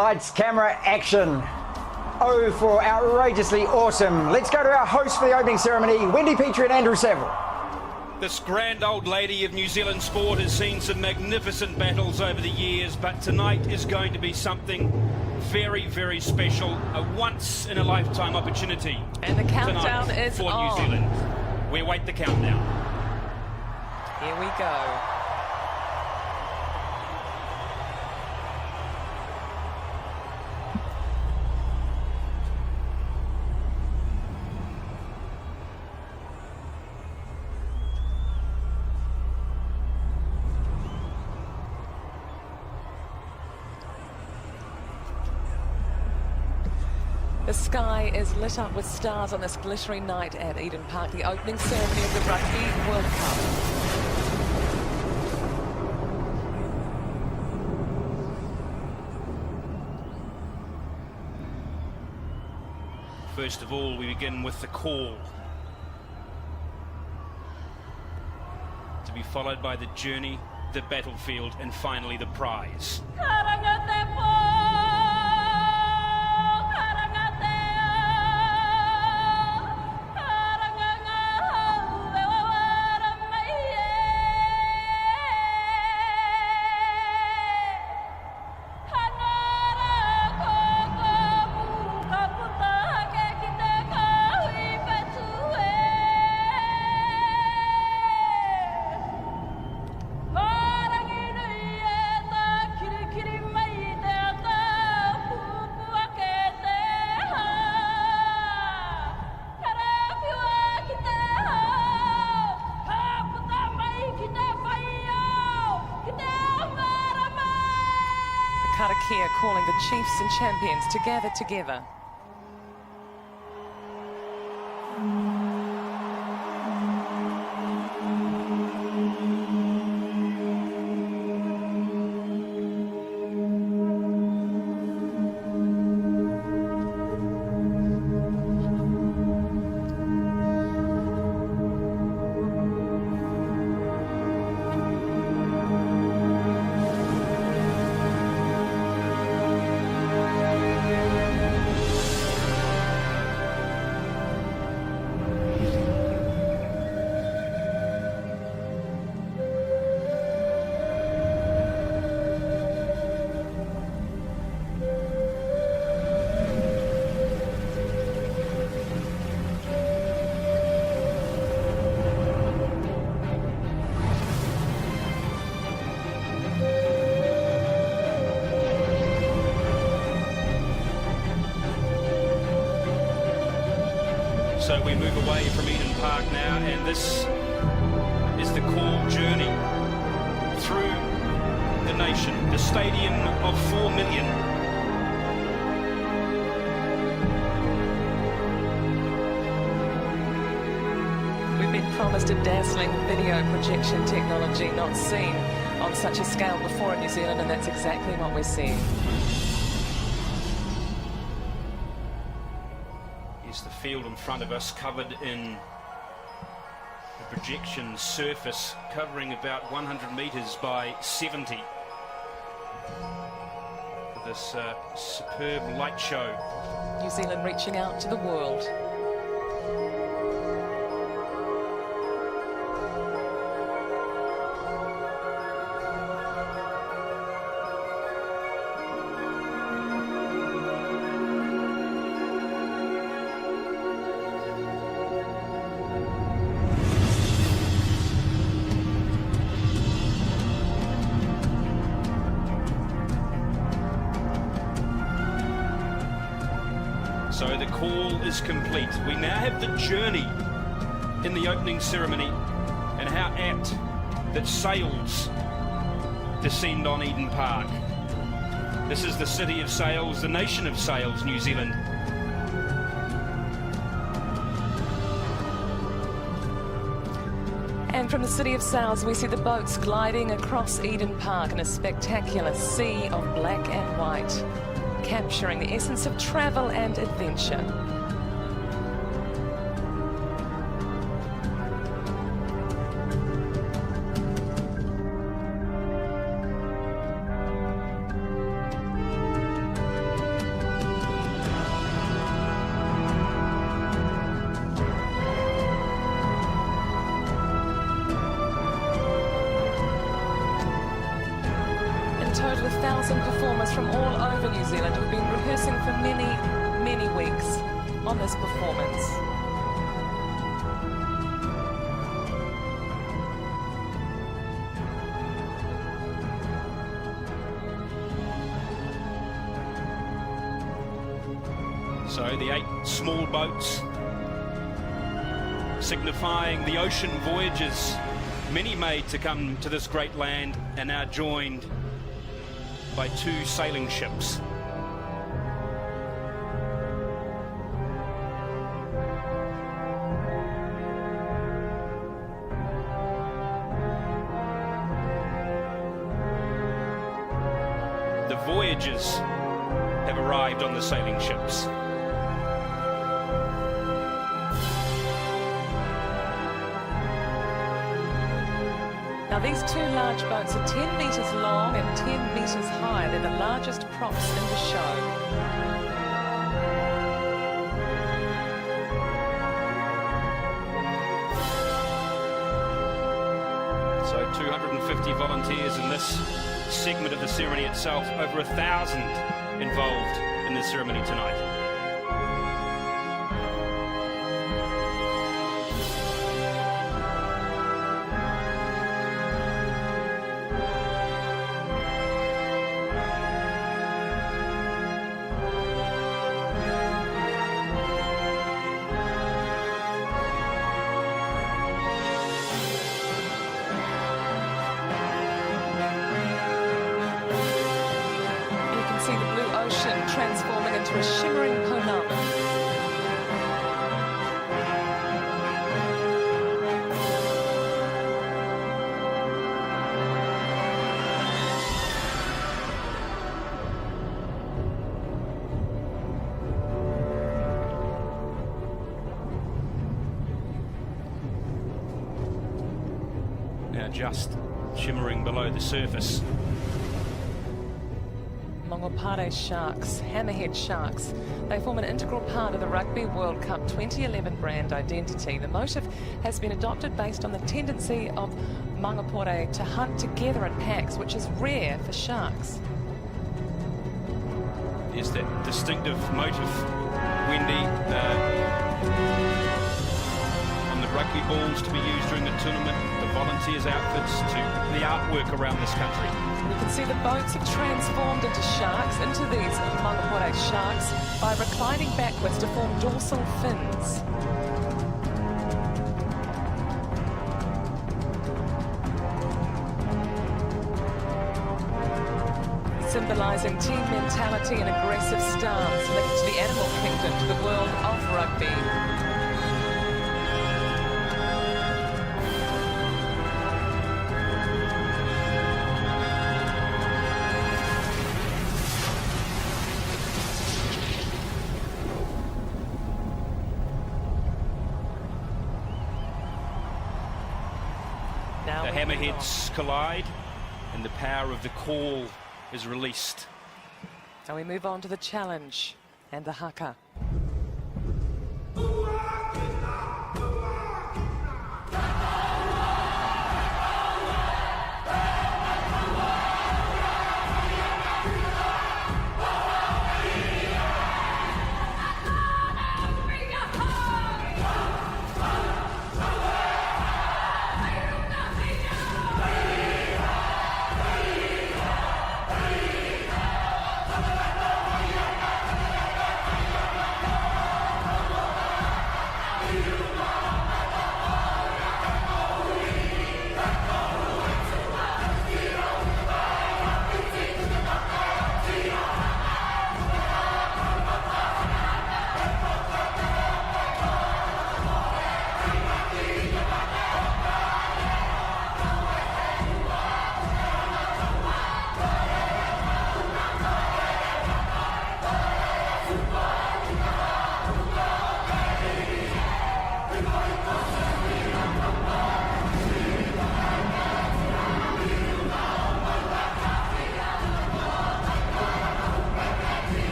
Lights, camera, action. Oh, for outrageously awesome. Let's go to our hosts for the opening ceremony, Wendy Petrie and Andrew Saville. This grand old lady of New Zealand sport has seen some magnificent battles over the years, but tonight is going to be something very, very special, a once-in-a-lifetime opportunity. And the countdown is for on. New Zealand. We await the countdown. Here we go. The sky is lit up with stars on this glittery night at Eden Park, the opening ceremony of the Rugby World Cup. First of all, we begin with the call, to be followed by the journey, the battlefield, and finally the prize. Karakia calling the chiefs and champions to gather together. So we move away from Eden Park now, and this is the call journey through the nation, the stadium of 4 million. We've been promised a dazzling video projection technology not seen on such a scale before in New Zealand, and that's exactly what we're seeing. Is the field in front of us covered in a projection surface covering about 100 metres by 70 for this superb light show. New Zealand reaching out to the world. So the call is complete. We now have the journey in the opening ceremony, and how apt that sails descend on Eden Park. This is the city of sails, the nation of sails, New Zealand. And from the city of sails, we see the boats gliding across Eden Park in a spectacular sea of black and white, capturing the essence of travel and adventure. boats from all over New Zealand have been rehearsing for many, many weeks on this performance. So the 8 small boats signifying the ocean voyages many made to come to this great land are now joined by 2 sailing ships. The voyagers have arrived on the sailing ships. Now these 2 large boats are 10 metres long and 10 metres high. They're the largest props in the show. So 250 volunteers in this segment of the ceremony itself, over 1,000 involved in the ceremony tonight. See the blue ocean transforming into a shimmering panorama. Now just shimmering below the surface. Mangapare sharks, hammerhead sharks. They form an integral part of the Rugby World Cup 2011 brand identity. The motif has been adopted based on the tendency of Mangapare to hunt together in packs, which is rare for sharks. There's that distinctive motif, Wendy, on the rugby balls to be used during the tournament, the volunteers' outfits, to the artwork around this country. You can see the boats have transformed into sharks, into these Mangapare sharks, by reclining backwards to form dorsal fins. Symbolising team mentality and aggressive stance linked to the animal kingdom, to the world of rugby. The hammerheads collide and the power of the call is released. Now we move on to the challenge and the haka.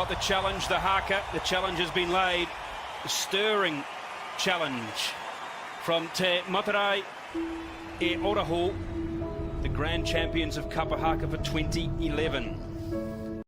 got the challenge, the haka. The challenge has been laid. The stirring challenge from Te Matarai e Orahu, the grand champions of Kapa Haka for 2011.